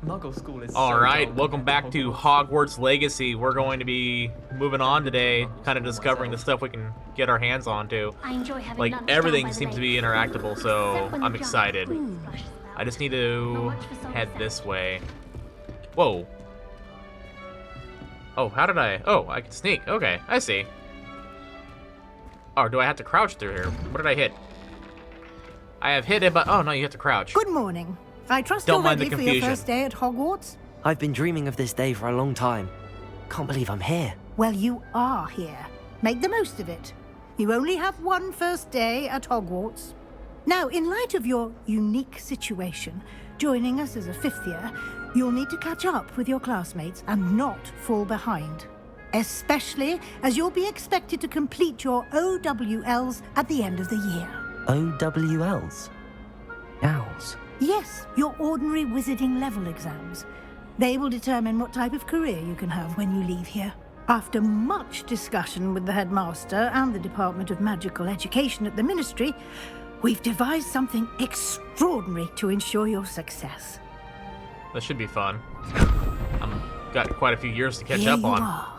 Muggle school is Alright, welcome back to Hogwarts Legacy. We're going to be moving on today, kind of discovering the stuff we can get our hands onto. I enjoy having Like, lunch everything down by the seems to lake. be interactable, so Except when I'm the excited. giant flushes I just need Not to much for someone head sad. this way. Whoa. Oh, how did I... Oh, I can sneak. Okay, I see. Oh, do I have to crouch through here? What did I hit? I have hit it, but... Oh, no, you have to crouch. Good morning. I trust Don't you're mind the ready for your confusion. first day at Hogwarts? I've been dreaming of this day for a long time. Can't believe I'm here. Well, you are here. Make the most of it. You only have one first day at Hogwarts. Now, in light of your unique situation, joining us as a fifth year, you'll need to catch up with your classmates and not fall behind. Especially as you'll be expected to complete your OWLs at the end of the year. OWLs? Owls. Yes, your ordinary wizarding level exams. They will determine what type of career you can have when you leave here. After much discussion with the headmaster and the Department of Magical Education at the Ministry, we've devised something extraordinary to ensure your success. That should be fun. I've got quite a few years to catch Here up you on. are.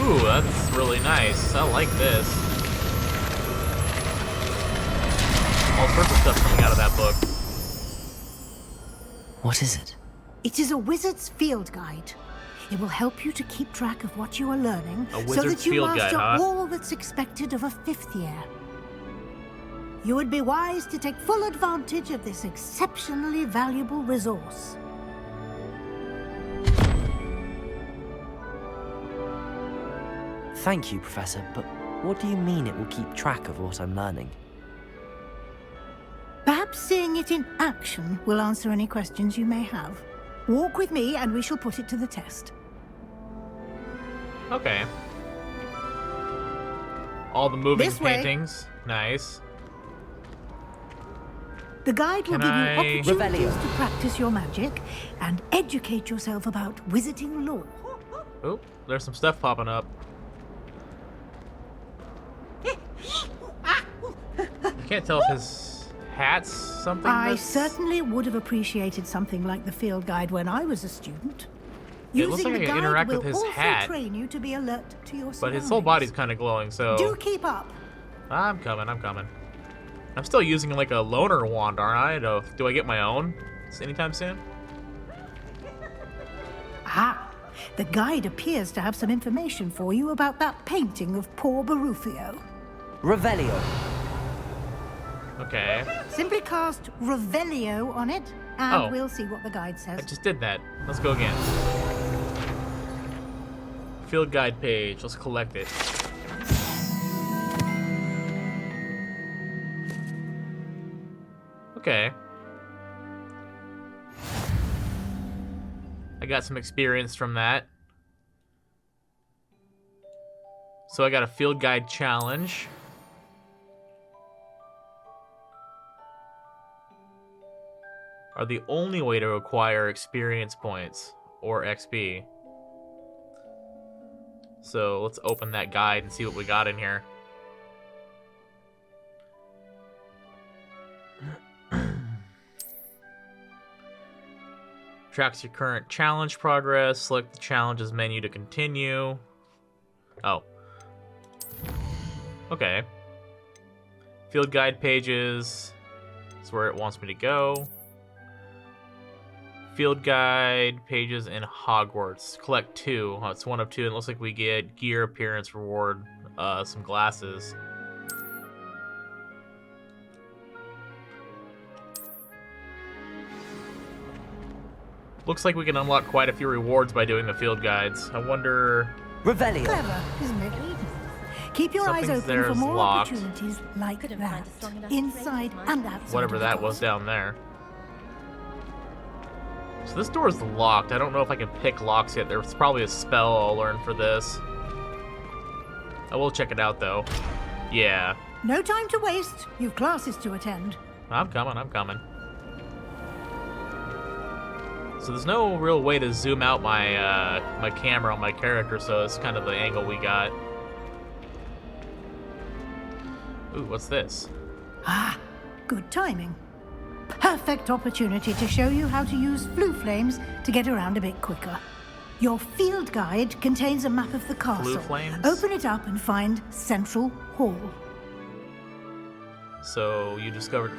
Ooh, that's really nice. I like this. All sorts of stuff coming out of that book. What is it? It is a wizard's field guide. It will help you to keep track of what you are learning A so wizard's that you field guide, master huh? all that's expected of a fifth year. You would be wise to take full advantage of this exceptionally valuable resource. Thank you, Professor, but what do you mean it will keep track of what I'm learning? Perhaps seeing it in action will answer any questions you may have. Walk with me and we shall put it to the test. Okay. All the moving This way. paintings. Nice. The guide will Can give I- you opportunities to practice your magic and educate yourself about wizarding lore. Oop, there's some stuff popping up. I can't tell if his hat's something I that's... certainly would have appreciated something like the field guide when I was a student. It looks Using like the I can guide interact will with his also hat. train you to be alert to your But his whole body's surroundings. kind of glowing, so... Do keep up. I'm coming, I'm coming. I'm still using like a loner wand, aren't I? Do I get my own anytime soon? Ah, the guide appears to have some information for you about that painting of poor Barufio. Revelio. Okay. Simply cast Revelio on it, and Oh. we'll see what the guide says. I just did that. Let's go again. Field guide page. Let's collect it. Okay. I got some experience from that. So I got a field guide challenge. Are the only way to acquire experience points or XP. So let's open that guide and see what we got in here. Tracks your current challenge progress. Select the challenges menu to continue. Oh. Okay. Field guide pages. That's where it wants me to go. Field guide pages in Hogwarts. Collect 2. Oh, it's 1 of 2. It looks like we get gear appearance reward, some glasses. Looks like we can unlock quite a few rewards by doing the field guides. I wonder... Revelio. Clever, isn't it? Keep your eyes Something's open there for is more locked. opportunities like Couldn't that, find a strong enough inside phrase, and outside Whatever of the that was doors. down there. So this door is locked. I don't know if I can pick locks yet. There's probably a spell I'll learn for this. I will check it out, though. Yeah. No time to waste. You've classes to attend. I'm coming, I'm coming. So there's no real way to zoom out my my camera on my character, so it's kind of the angle we got. Ooh, what's this? Ah, good timing. Perfect opportunity to show you how to use flue flames to get around a bit quicker. Your field guide contains a map of the castle. Flue flames? Open it up and find Central Hall. So you discovered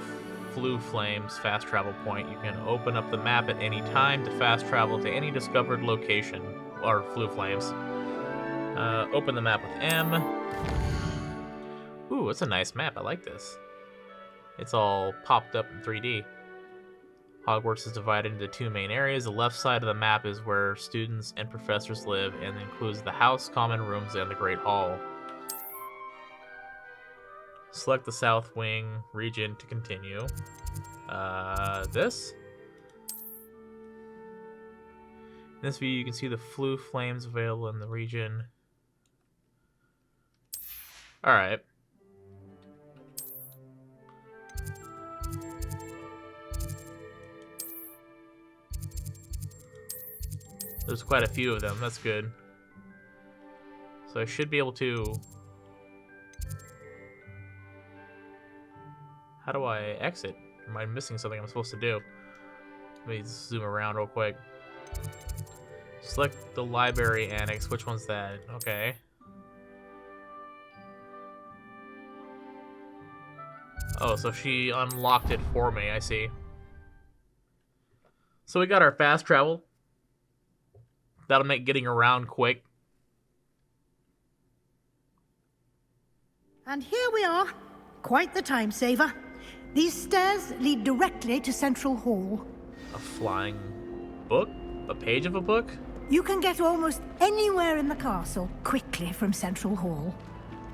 Flue Flames fast travel point. You can open up the map at any time to fast travel to any discovered location, or Flue Flames. Open the map with M. Ooh, it's a nice map. I like this. It's all popped up in 3D. Hogwarts is divided into two main areas. The left side of the map is where students and professors live and includes the house, common rooms, and the Great Hall. Select the South Wing region to continue. This? In this view, you can see the Flue Flames available in the region. Alright. There's quite a few of them, that's good. So I should be able to... How do I exit? Am I missing something I'm supposed to do? Let me zoom around real quick. Select the library annex. Which one's that? Okay. Oh, so she unlocked it for me, I see. So we got our fast travel. That'll make getting around quick. And here we are. Quite the time saver. These stairs lead directly to Central Hall. A flying book? A page of a book? You can get almost anywhere in the castle quickly from Central Hall.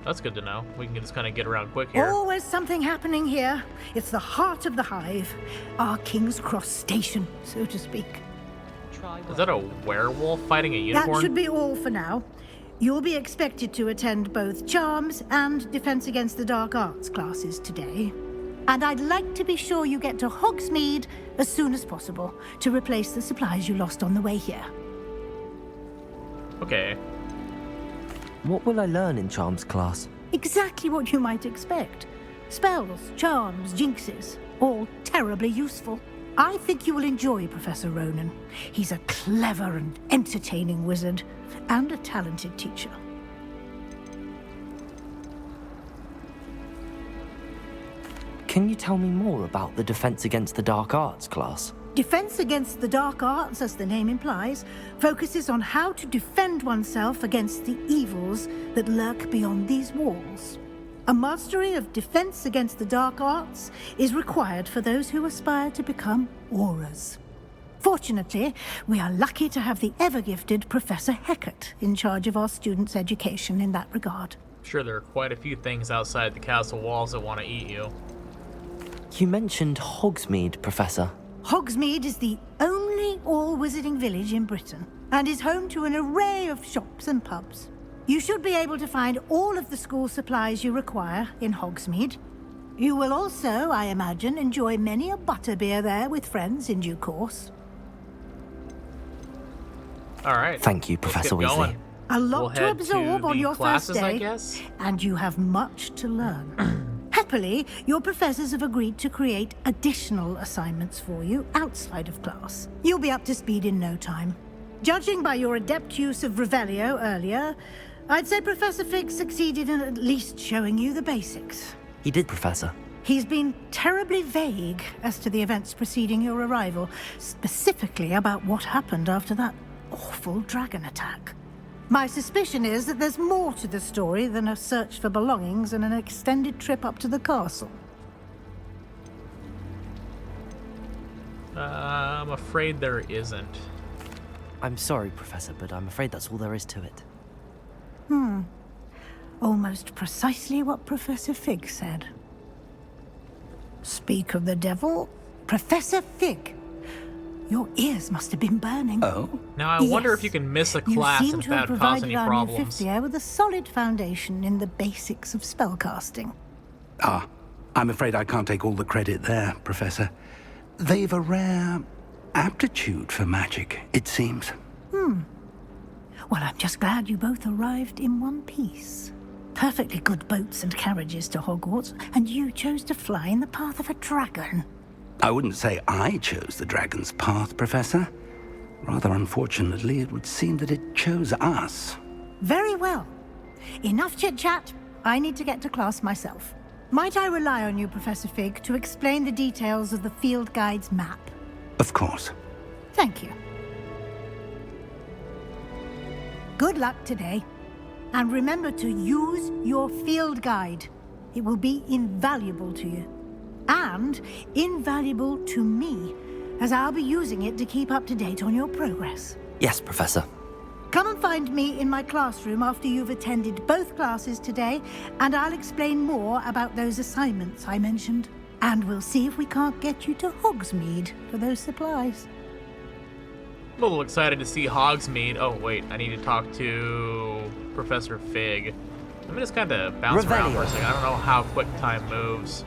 That's good to know. We can just kind of get around quick here. Always something happening here. It's the heart of the hive. Our King's Cross station, so to speak. Is that a werewolf fighting a unicorn? That should be all for now. You'll be expected to attend both Charms and Defense Against the Dark Arts classes today. And I'd like to be sure you get to Hogsmeade as soon as possible to replace the supplies you lost on the way here. Okay. What will I learn in Charms class? Exactly what you might expect. Spells, charms, jinxes, all terribly useful. I think you will enjoy Professor Ronan. He's a clever and entertaining wizard, and a talented teacher. Can you tell me more about the Defense Against the Dark Arts class? Defense Against the Dark Arts, as the name implies, focuses on how to defend oneself against the evils that lurk beyond these walls. A mastery of Defense Against the Dark Arts is required for those who aspire to become Auras. Fortunately, we are lucky to have the ever-gifted Professor Hecat in charge of our students' education in that regard. Sure, there are quite a few things outside the castle walls that want to eat you. You mentioned Hogsmeade, Professor. Hogsmeade is the only all-wizarding village in Britain and is home to an array of shops and pubs. You should be able to find all of the school supplies you require in Hogsmeade. You will also, I imagine, enjoy many a butterbeer there with friends in due course. All right. Thank you, Professor Weasley. A lot We'll to head absorb to on the your classes, first I day, guess? and you have much to learn. Happily, your professors have agreed to create additional assignments for you outside of class. You'll be up to speed in no time. Judging by your adept use of Revelio earlier, I'd say Professor Fig succeeded in at least showing you the basics. He did, Professor. He's been terribly vague as to the events preceding your arrival, specifically about what happened after that awful dragon attack. My suspicion is that there's more to the story than a search for belongings and an extended trip up to the castle. I'm afraid there isn't. I'm sorry, Professor, but I'm afraid that's all there is to it. Almost precisely what Professor Fig said. Speak of the devil, Professor Fig. Your ears must have been burning. Oh? Now, I wonder if you can miss a class You seem and to have that cause provided any our new problems. fifth year with a solid foundation in the basics of spellcasting. Ah, I'm afraid I can't take all the credit there, Professor. They've a rare aptitude for magic, it seems. Well, I'm just glad you both arrived in one piece. perfectly good boats and carriages to Hogwarts, and you chose to fly in the path of a dragon. I wouldn't say I chose the dragon's path, Professor. Rather unfortunately, it would seem that it chose us. Very well. Enough chit-chat. I need to get to class myself. Might I rely on you, Professor Fig, to explain the details of the field guide's map? Of course. Thank you. Good luck today. And remember to use your field guide. It will be invaluable to you. And invaluable to me, as I'll be using it to keep up to date on your progress. Yes, Professor. Come and find me in my classroom after you've attended both classes today, and I'll explain more about those assignments I mentioned. And we'll see if we can't get you to Hogsmeade for those supplies. I'm a little excited to see Hogsmeade. Oh, wait, I need to talk to Professor Fig. Let me just kind of bounce around for a second. I don't know how quick time moves.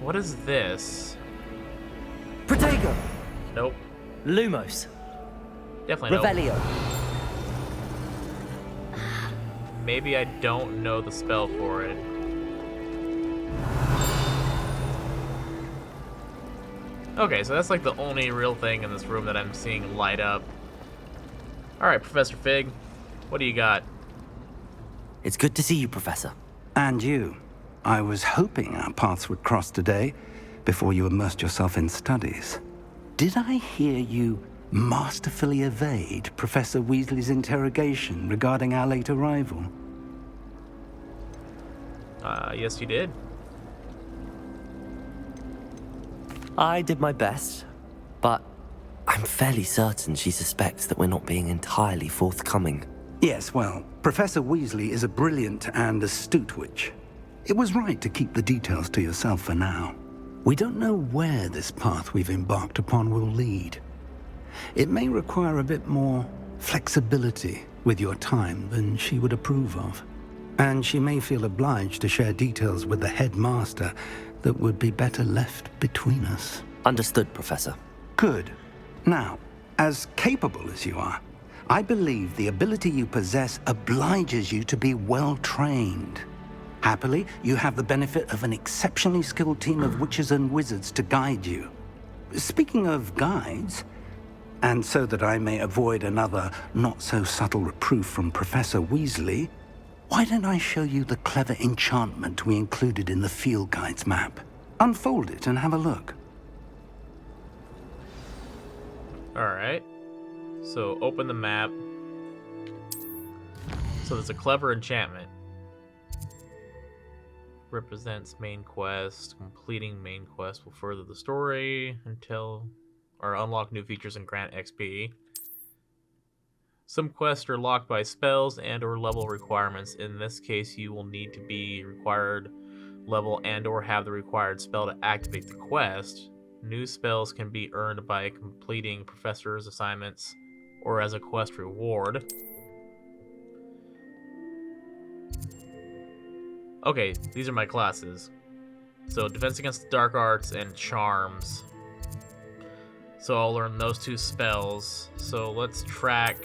What is this? Protego! Nope. Lumos! Definitely nope. Revelio! Maybe I don't know the spell for it. Okay, so that's like the only real thing in this room that I'm seeing light up. Alright, Professor Fig, what do you got? It's good to see you, Professor. And you. I was hoping our paths would cross today, before you immersed yourself in studies. Did I hear you masterfully evade Professor Weasley's interrogation regarding our late arrival? Yes you did. I did my best, but I'm fairly certain she suspects that we're not being entirely forthcoming. Yes, well, Professor Weasley is a brilliant and astute witch. It was right to keep the details to yourself for now. We don't know where this path we've embarked upon will lead. It may require a bit more flexibility with your time than she would approve of. And she may feel obliged to share details with the headmaster that would be better left between us. Understood, Professor. Good. Now, as capable as you are, I believe the ability you possess obliges you to be well-trained. Happily, you have the benefit of an exceptionally skilled team of witches and wizards to guide you. Speaking of guides, and so that I may avoid another not-so-subtle reproof from Professor Weasley, why don't I show you the clever enchantment we included in the field guide's map? Unfold it and have a look. Alright. So, open the map. So there's a clever enchantment. Represents main quest. Completing main quest will further the story until... or unlock new features and grant XP. Some quests are locked by spells and or level requirements. In this case, you will need to be required level and or have the required spell to activate the quest. New spells can be earned by completing professor's assignments or as a quest reward. Okay, these are my classes. So Defense Against the Dark Arts and Charms. So I'll learn those two spells. So let's track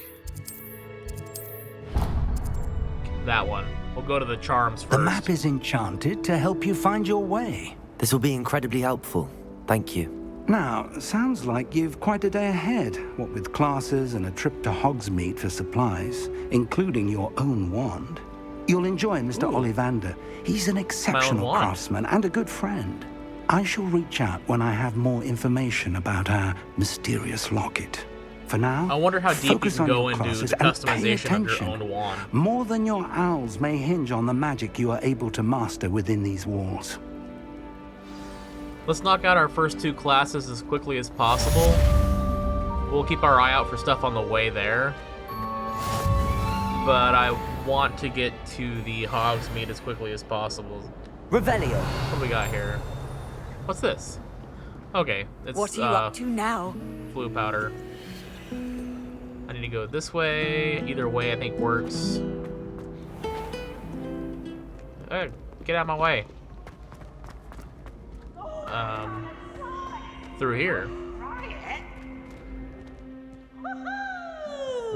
that one. We'll go to the Charms first. The map is enchanted to help you find your way. This will be incredibly helpful. Thank you. Now, sounds like you've quite a day ahead, what with classes and a trip to Hogsmeade for supplies, including your own wand. You'll enjoy Mr. Ollivander. He's an exceptional craftsman and a good friend. I shall reach out when I have more information about our mysterious locket. For now, I wonder how deep you focus can on go your into classes the and pay customization of your attention. own wand. More than your owls may hinge on the magic you are able to master within these walls. Let's knock out our first two classes as quickly as possible. We'll keep our eye out for stuff on the way there. But I want to get to the Hogsmeade as quickly as possible. Revelio. What do we got here? What's this? Okay, it's What are you up to now? Blue powder. I need to go this way. Either way I think works. Hey, get out of my way. Through here.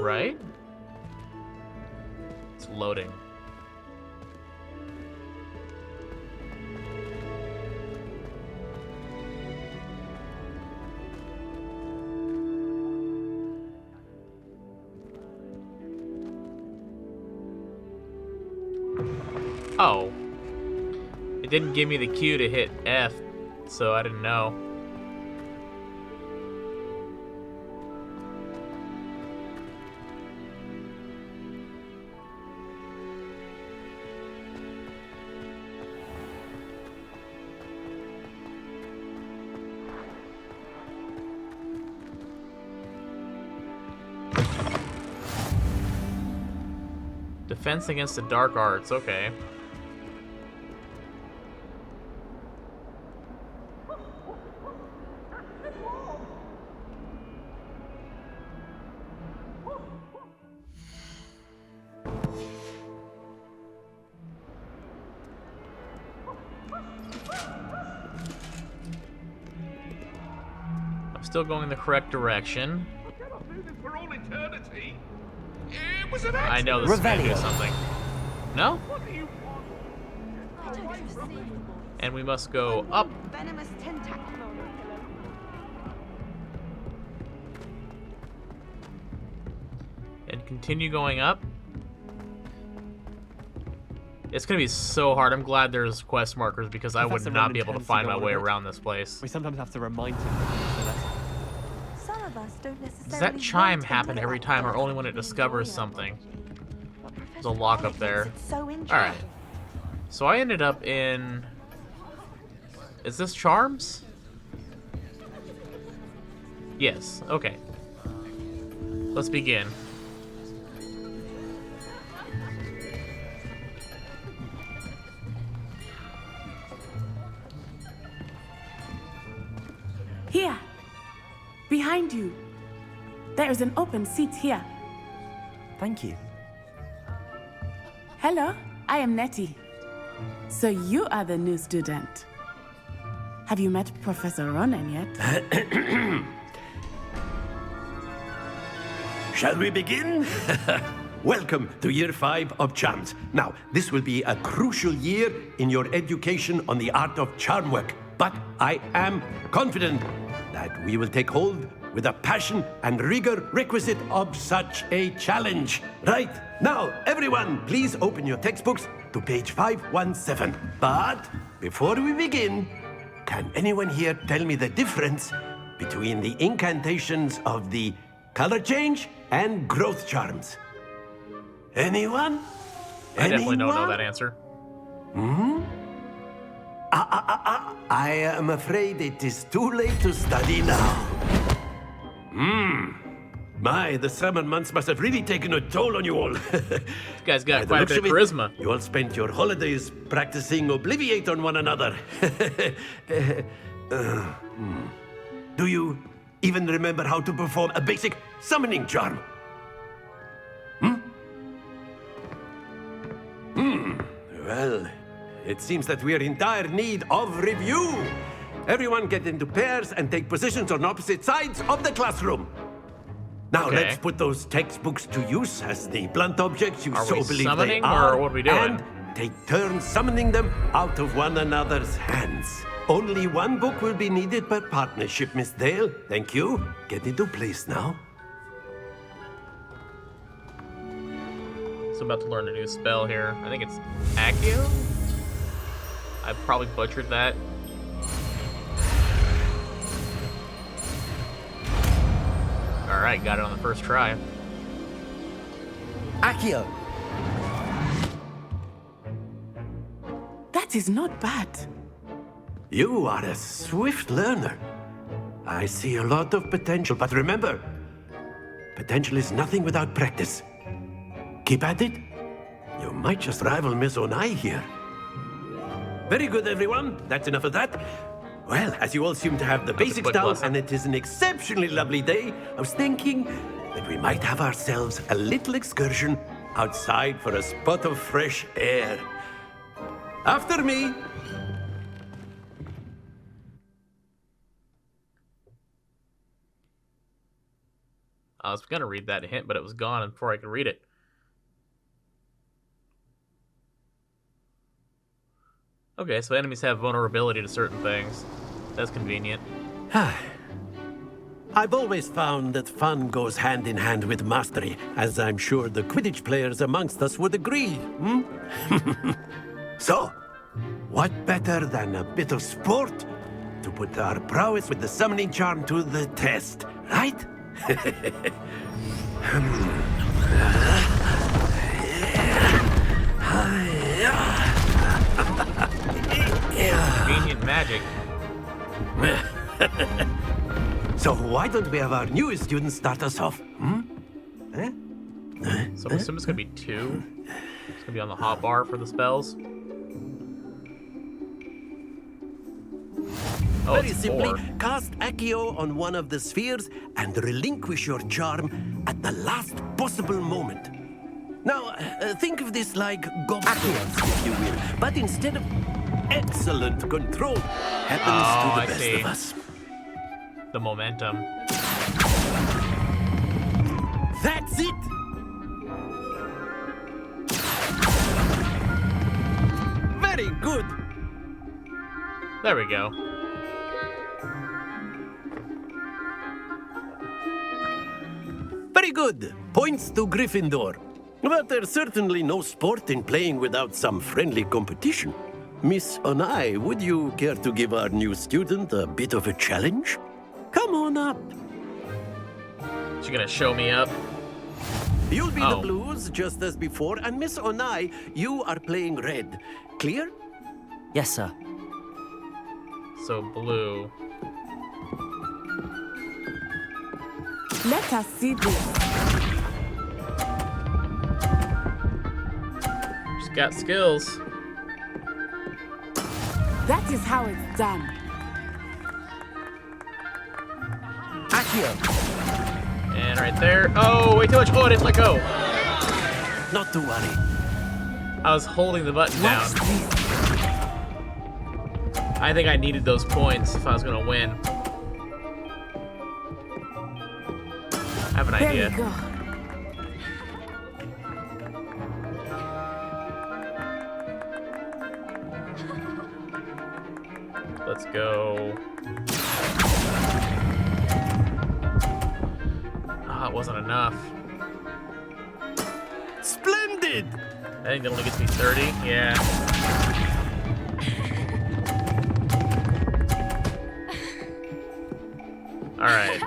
Right? It's loading. Oh. It didn't give me the cue to hit F, so I didn't know. Defense against the dark arts, okay. I'm still going in the correct direction. For all eternity. It was an I know this is gonna do Revelio. something. No? What do you want? And we must go up. Venomous tentacle. And continue going up. It's gonna be so hard. I'm glad there's quest markers because I would Professor not Ronan be able to tends to find go my on a way bit. around this place. We sometimes have to remind him of the lesson. Some of us don't necessarily. Does that chime want to happen every time or only when it discovers something? There's a lock up there. Alright. So I ended up in... Is this Charms? Yes, okay. Let's begin. Here, behind you. There is an open seat here. Thank you. Hello, I am Nettie. So you are the new student. Have you met Professor Ronan yet? Shall we begin? Welcome to Year 5 of Charms. Now, this will be a crucial year in your education on the art of charm work. But I am confident that we will take hold with the passion and rigor requisite of such a challenge. Right, now, everyone, please open your textbooks to page 517. But before we begin, can anyone here tell me the difference between the incantations of the color change and growth charms? Anyone? I definitely don't know Anyone? that answer. I am afraid it is too late to study now. My, the summer months must have really taken a toll on you all. This guy's got By the quite a looks bit of it, charisma. You all spent your holidays practicing Obliviate on one another. Do you even remember how to perform a basic summoning charm? Well, it seems that we are in dire need of review. Everyone get into pairs and take positions on opposite sides of the classroom. Now Okay. let's put those textbooks to use as the blunt objects you Are so we believe summoning, they or are. what are we doing? And take turns summoning them out of one another's hands. Only one book will be needed per partnership, Miss Dale. Thank you. Get into place now. So I'm about to learn a new spell here. I think it's Accio? I probably butchered that. Alright, got it on the first try. Accio! That is not bad. You are a swift learner. I see a lot of potential, but remember, potential is nothing without practice. Keep at it. You might just rival Miss Onai here. Very good, everyone. That's enough of that. Well, as you all seem to have the That's a basics quick down, lesson. and it is an exceptionally lovely day, I was thinking that we might have ourselves a little excursion outside for a spot of fresh air. After me. I was gonna read that hint, but it was gone before I could read it. Okay, so enemies have vulnerability to certain things. That's convenient. I've always found that fun goes hand in hand with mastery, as I'm sure the Quidditch players amongst us would agree. So, what better than a bit of sport to put our prowess with the summoning charm to the test, right? Convenient magic. So why don't we have our newest student start us off? Eh? So I'm assuming it's gonna be 2. It's gonna be on the hot bar for the spells. Oh, Very it's simply, 4. cast Accio on one of the spheres and relinquish your charm at the last possible moment. Now, think of this like gobstones, if you will, but instead of excellent control happens Oh, to I the best see. of us. The momentum. That's it! Very good! There we go. Very good. Points to Gryffindor. But there's certainly no sport in playing without some friendly competition. Miss Onai, would you care to give our new student a bit of a challenge? Come on up. She gonna show me up? You'll be the Oh. blues, just as before, and Miss Onai, you are playing red. Clear? Yes, sir. So blue. Let us see this. She's got skills. That is how it's done. Accio. And right there. Oh, way too much. Oh, I didn't let go. Not to worry. I was holding the button down. Watch this. I think I needed those points if I was gonna win. I have an There idea. we go. Let's go. Ah, it wasn't enough. Splendid! I think it only gets me 30. Yeah. All right.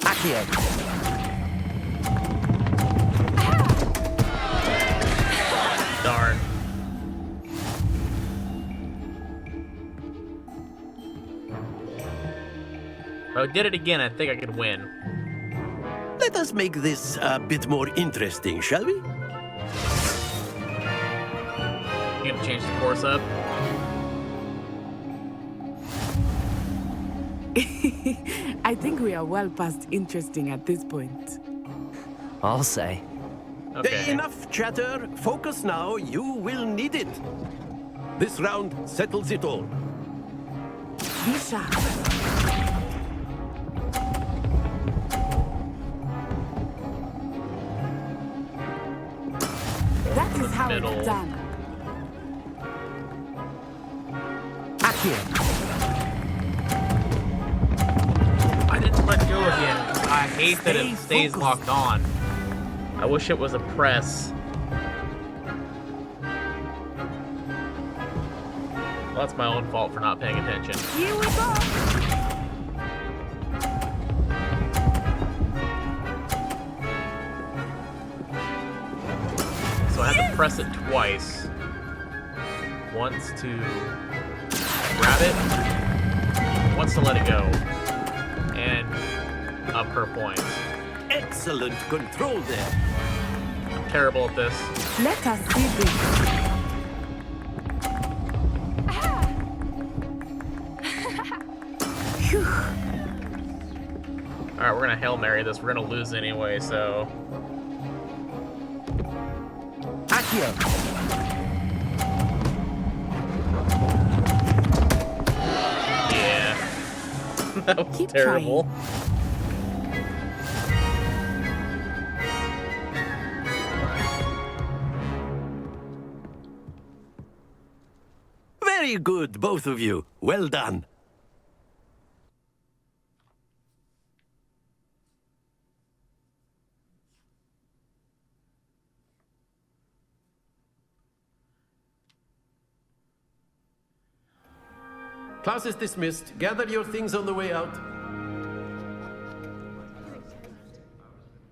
Accio. Darn. If I did it again, I think I could win. Let us make this a bit more interesting, shall we? You gonna change the course up? I think we are well past interesting at this point. I'll say. Okay. Enough chatter. Focus now. You will need it. This round settles it all. Be sharp. That is how Middle. it's done. Accio. I didn't let go again. I hate that it stays focused. locked on. I wish it was a press. Well, that's my own fault for not paying attention. Here we go. So I have to press it twice. Once to grab it, once to let it go, and up her points. Excellent control there. I'm terrible at this. Let us see this. Phew. Alright, we're gonna Hail Mary this. We're gonna lose anyway, so. Accio. Yeah. That was Keep terrible. Very good, both of you. Well done. class is dismissed. Gather your things on the way out.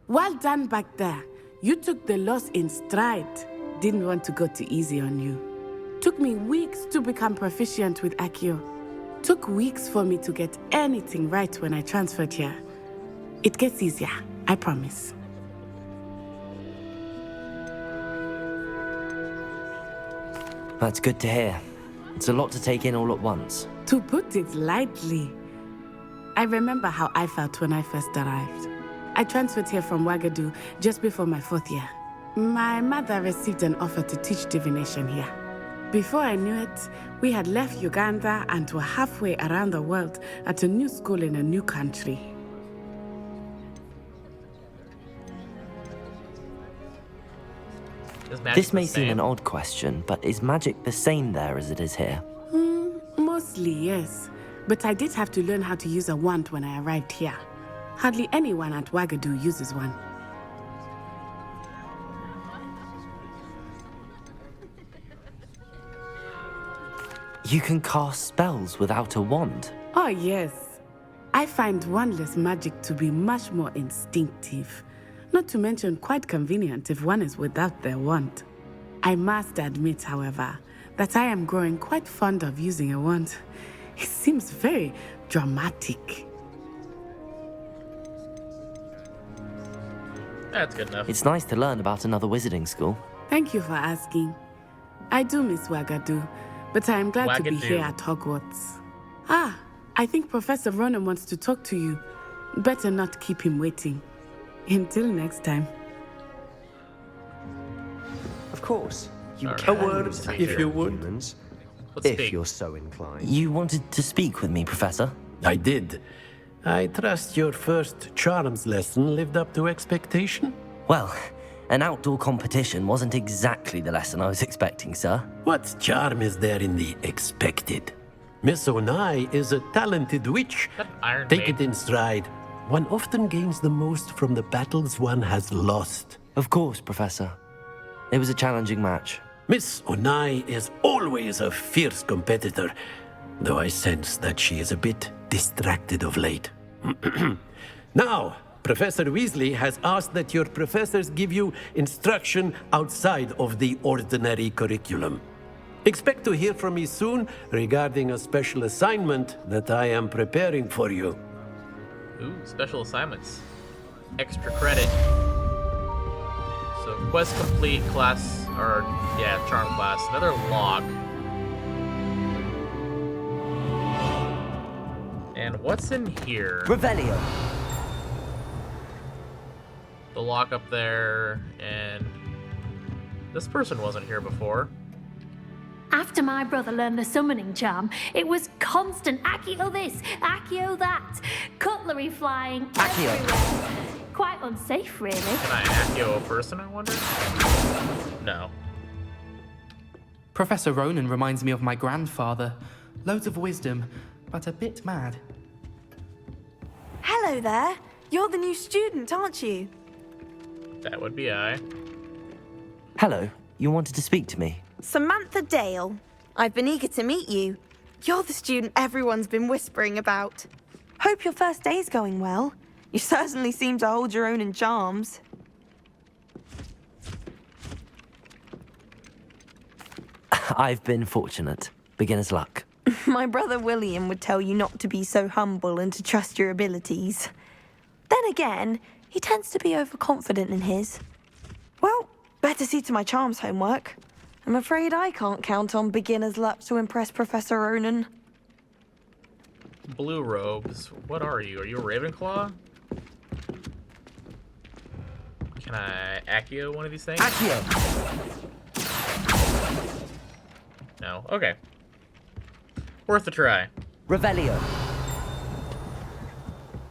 Well done back there. You took the loss in stride. Didn't want to go too easy on you. Took me weeks to become proficient with Accio. Took weeks for me to get anything right when I transferred here. It gets easier, I promise. That's good to hear. It's a lot to take in all at once. To put it lightly, I remember how I felt when I first arrived. I transferred here from Ouagadougou just before my 4th year. My mother received an offer to teach divination here. Before I knew it, we had left Uganda and were halfway around the world at a new school in a new country. This may seem an odd question, but is magic the same there as it is here? Mostly, yes. But I did have to learn how to use a wand when I arrived here. Hardly anyone at Ouagadougou uses one. You can cast spells without a wand? Oh, yes. I find wandless magic to be much more instinctive. Not to mention quite convenient if one is without their wand. I must admit, however, that I am growing quite fond of using a wand. It seems very dramatic. That's good enough. It's nice to learn about another wizarding school. Thank you for asking. I do miss Ouagadougou, but I am glad to be here at Hogwarts. Ah, I think Professor Ronan wants to talk to you. Better not keep him waiting. Until next time. Of course, you All can right. A word, use it if for you would. humans, Let's if speak. you're so inclined. You wanted to speak with me, Professor? I did. I trust your first charms lesson lived up to expectation? Well, an outdoor competition wasn't exactly the lesson I was expecting, sir. What charm is there in the expected? Miss Onai is a talented witch. That Iron Take Maiden. it in stride. One often gains the most from the battles one has lost. Of course, Professor. It was a challenging match. Miss Onai is always a fierce competitor, though I sense that she is a bit distracted of late. Now, Professor Weasley has asked that your professors give you instruction outside of the ordinary curriculum. Expect to hear from me soon regarding a special assignment that I am preparing for you. Ooh, special assignments. Extra credit. So quest complete, class, or yeah, charm class. Another log. And what's in here? Revelio. The lock up there, and this person wasn't here before. After my brother learned the summoning charm, it was constant Accio this, Accio that, cutlery flying Accio. everywhere. Quite unsafe, really. Can I Accio a person, I wonder? No. Professor Ronan reminds me of my grandfather. Loads of wisdom, but a bit mad. Hello there. You're the new student, aren't you? That would be I. Hello, you wanted to speak to me? Samantha Dale. I've been eager to meet you. You're the student everyone's been whispering about. Hope your first day's going well. You certainly seem to hold your own in charms. I've been fortunate. Beginner's luck. My brother William would tell you not to be so humble and to trust your abilities. Then again, he tends to be overconfident in his. Well, better see to my charms homework. I'm afraid I can't count on beginner's luck to impress Professor Ronan. Blue robes. What are you? Are you a Ravenclaw? Can I Accio one of these things? Accio! No. Okay. Worth a try. Revelio.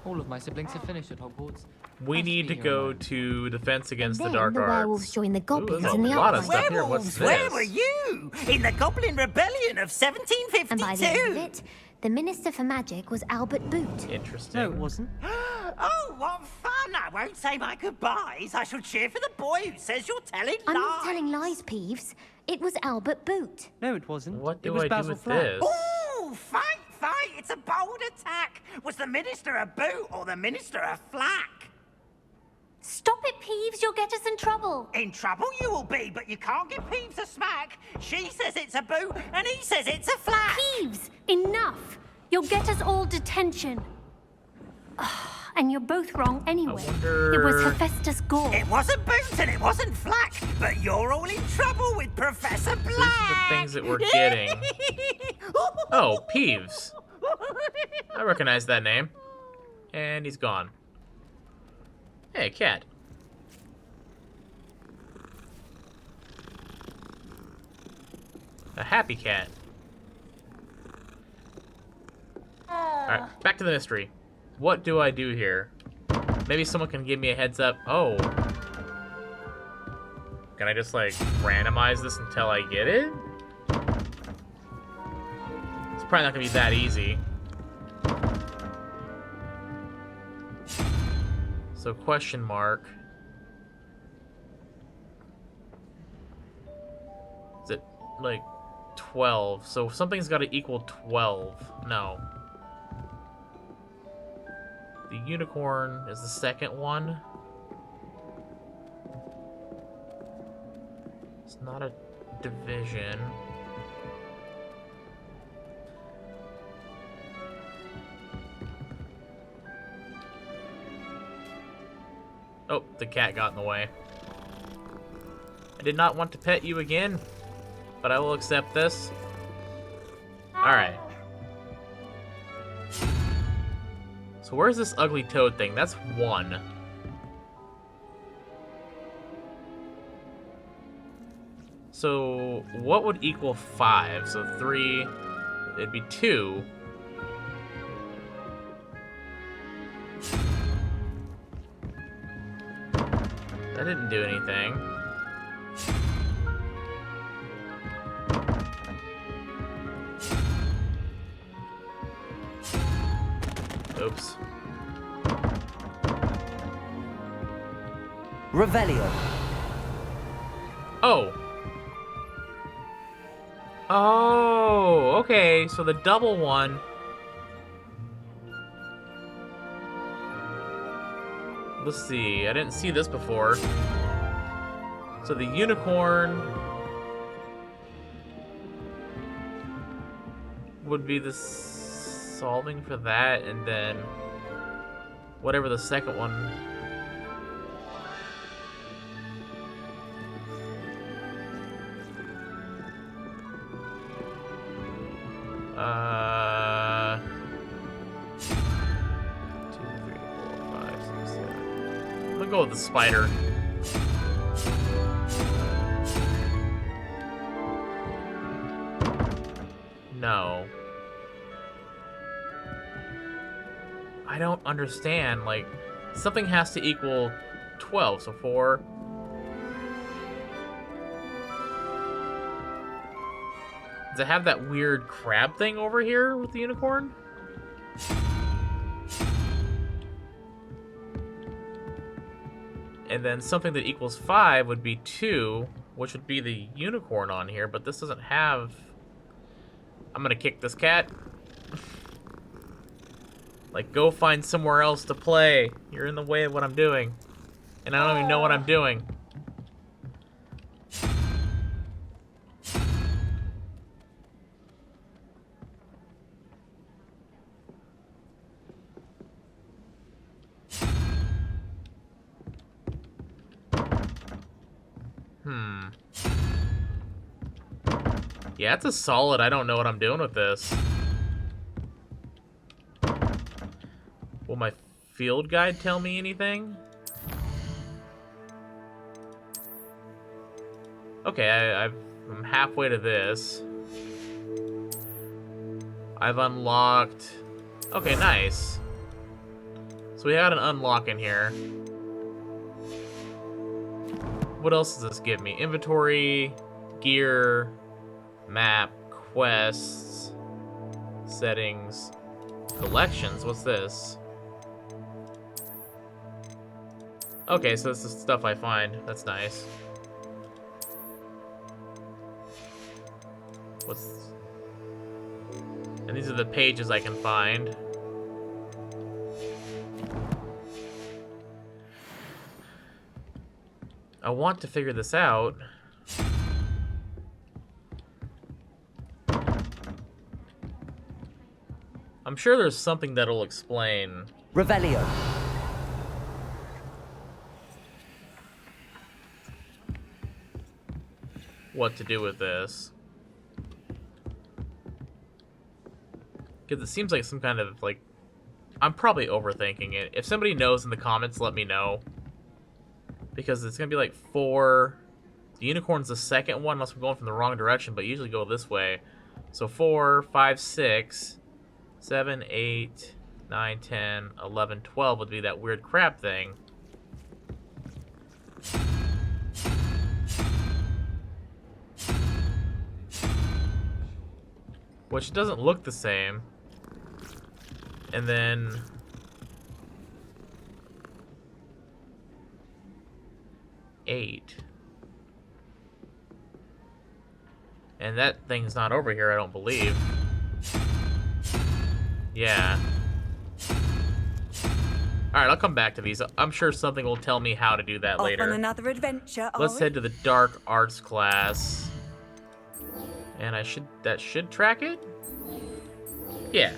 All of my siblings have finished at Hogwarts. We need to go to Defense Against the Dark the werewolves Arts. join the goblins Ooh, in the there's a lot of uplands. stuff here. What's Where this? were you? In the Goblin Rebellion of And by the end of 1752? it, the Minister for Magic was Albert Boot. Interesting. No, it wasn't. Oh, what fun! I won't say my goodbyes. I shall cheer for the boy who says you're telling I'm lies. not telling lies, Peeves. It was Albert Boot. No, it wasn't. What It do was I do Basil with Flack. this? Oh, fight It's a bold attack. Was the minister a boot or the minister a flack? Stop it, Peeves. You'll get us in trouble. In trouble you will be, but you can't give Peeves a smack. She says it's a boot, and he says it's a flack. Peeves, enough. You'll get us all detention. And you're both wrong anyway. It was Hephaestus Gore. It wasn't boot and it wasn't flack, but you're all in trouble with Professor Black. These are the things that we're getting. Oh, Peeves. I recognize that name. And he's gone. Hey, cat. A happy cat. Alright, back to the mystery. What do I do here? Maybe someone can give me a heads up. Oh. Can I just, like, randomize this until I get it? It's probably not gonna be that easy. So, question mark. Is it, like, 12? So, something's gotta equal 12. No. The unicorn is the second one. It's not a division. Oh, the cat got in the way. I did not want to pet you again, but I will accept this. Alright. So where's this ugly toad thing? That's 1. So what would equal 5? So 3, it'd be 2. That didn't do anything. Oops. Revelio. Oh. Oh, okay. So the double one. Let's see. I didn't see this before. So the unicorn would be the solving for that, and then whatever the second one. Go with the spider. No. I don't understand. Like, something has to equal 12, so 4. Does it have that weird crab thing over here with the unicorn? And then something that equals 5 would be 2, which would be the unicorn on here, but this doesn't have... I'm gonna kick this cat. Like, go find somewhere else to play. You're in the way of what I'm doing. And I don't even know what I'm doing. Yeah, it's a solid. I don't know what I'm doing with this. Will my field guide tell me anything? Okay, I'm halfway to this. I've unlocked... Okay, nice. So we had an unlock in here. What else does this give me? Inventory, gear, map, quests, settings, collections. What's this? Okay, so this is stuff I find. That's nice. And these are the pages I can find. I want to figure this out. I'm sure there's something that'll explain. Revelio. What to do with this. Because it seems like some kind of, like... I'm probably overthinking it. If somebody knows in the comments, let me know. Because it's going to be like 4... The unicorn's the second one, unless we're going from the wrong direction, but usually go this way. So 4, 5, 6, 7, 8, 9, 10, 11, 12 would be that weird crab thing. Which doesn't look the same. And then... eight. And that thing's not over here, I don't believe. Yeah. Alright, I'll come back to these. I'm sure something will tell me how to do that later. Off on another adventure, Let's head to the dark arts class. And that should track it? Yeah.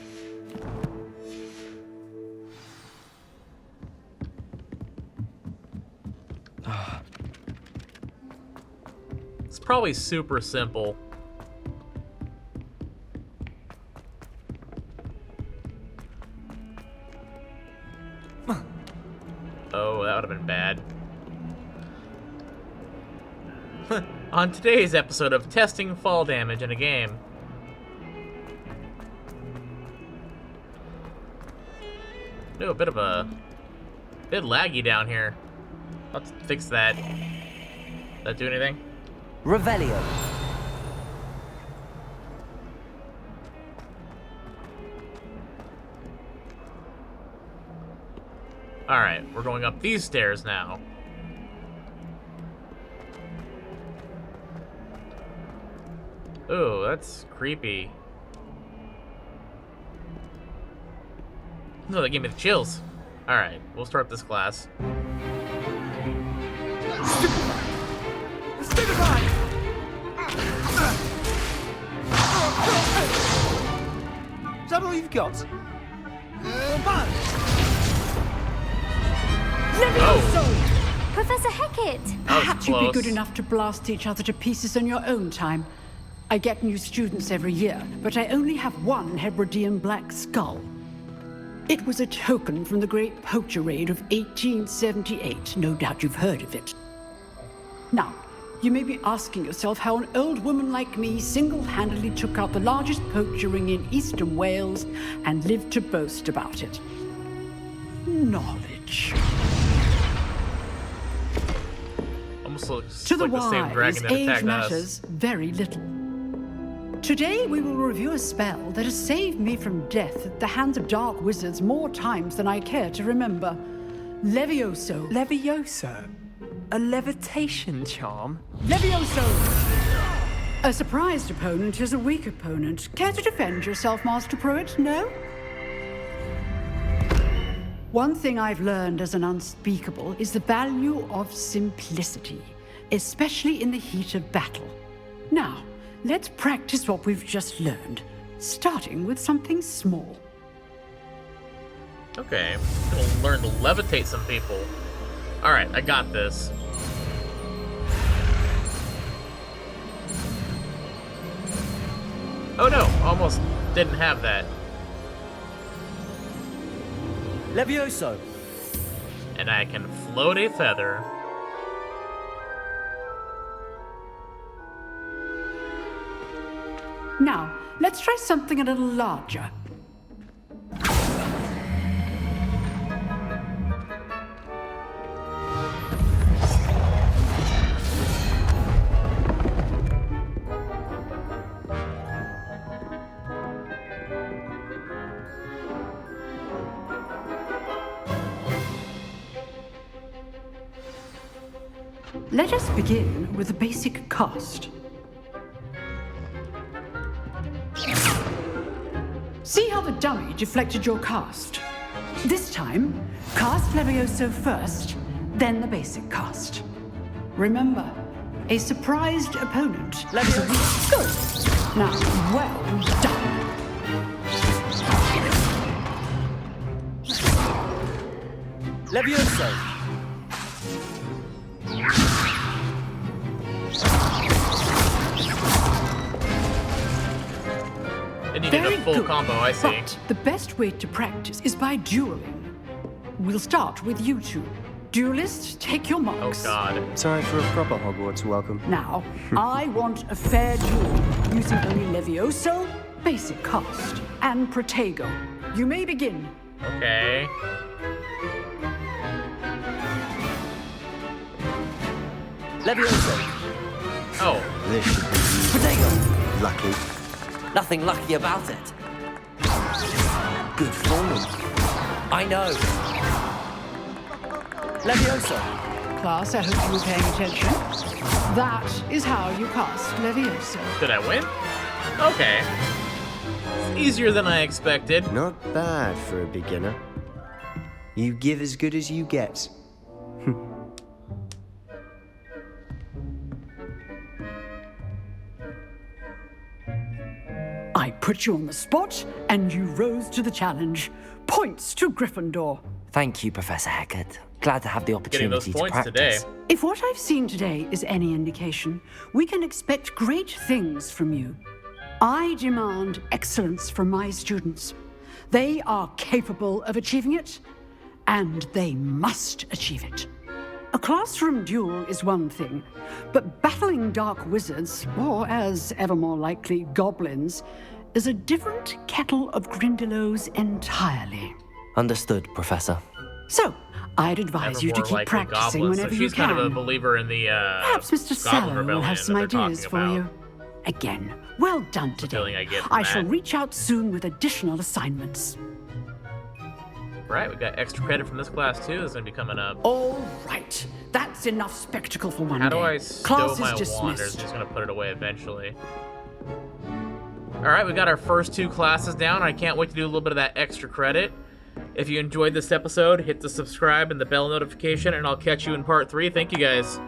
It's probably super simple. Oh, that would have been bad. On today's episode of testing fall damage in a game. No, a bit laggy down here. Let's fix that. That do anything? Revelio. Alright, we're going up these stairs now. Ooh, that's creepy. No, that gave me the chills. Alright, we'll start this class. Is that all you've got? Oh. Professor Hecat! Perhaps you'd be good close. enough to blast each other to pieces in your own time. I get new students every year, but I only have one Hebridean black skull. It was a token from the Great Poacher Raid of 1878. No doubt you've heard of it. Now, you may be asking yourself how an old woman like me single-handedly took out the largest poacher ring in eastern Wales and lived to boast about it. Knowledge. Almost looks To the like the same wise, dragon that age attacked matters us. very little. Today we will review a spell that has saved me from death at the hands of dark wizards more times than I care to remember. Levioso. Levioso? A levitation charm? Levioso! A surprised opponent is a weak opponent. Care to defend yourself, Master Pruitt? No? One thing I've learned as an unspeakable is the value of simplicity, especially in the heat of battle. Now, let's practice what we've just learned, starting with something small. Okay, I'm gonna learn to levitate some people. Alright, I got this. Oh no, almost didn't have that. Levioso. And I can float a feather. Now, let's try something a little larger. Let us begin with the basic cast. See how the dummy deflected your cast? This time, cast Levioso first, then the basic cast. Remember, a surprised opponent. Levioso. Good. Now, well done. Levioso! It needed Very a full good. combo, I see. But the best way to practice is by dueling. We'll start with you two. Duelists, take your Oh marks. god. Time for a proper Hogwarts welcome. Now, I want a fair duel using only Levioso, basic cast, and Protego. You may begin. Okay. Levioso! Oh. This should be Protego! lucky. Nothing lucky about it. Good form. I know. Levioso! Class, I hope you were paying attention. That is how you cast Levioso. Did I win? Okay. It's easier than I expected. Not bad for a beginner. You give as good as you get. I put you on the spot, and you rose to the challenge. Points to Gryffindor. Thank you, Professor Heckard. Glad to have the Getting those opportunity to points today. practice. If what I've seen today is any indication, we can expect great things from you. I demand excellence from my students. They are capable of achieving it, and they must achieve it. A classroom duel is one thing, but battling dark wizards, or as ever more likely, goblins, is a different kettle of Grindylows entirely. Understood, Professor. So, I'd advise you to Ever more keep likely practicing goblins. whenever So you she's can. kind of a believer in the Perhaps Mr. Goblin Sallow will Rebellion have some that they're ideas talking for about. you. Again, well done today. feeling I get from I shall that. reach out soon with additional assignments. Right, we got extra credit from this class too. That's gonna be coming up. All right, that's enough spectacle for one How day. do I stow Class my is wand, or is dismissed. it just gonna put it away eventually? Alright, we got our first two classes down. I can't wait to do a little bit of that extra credit. If you enjoyed this episode, hit the subscribe and the bell notification, and I'll catch you in part 3. Thank you guys.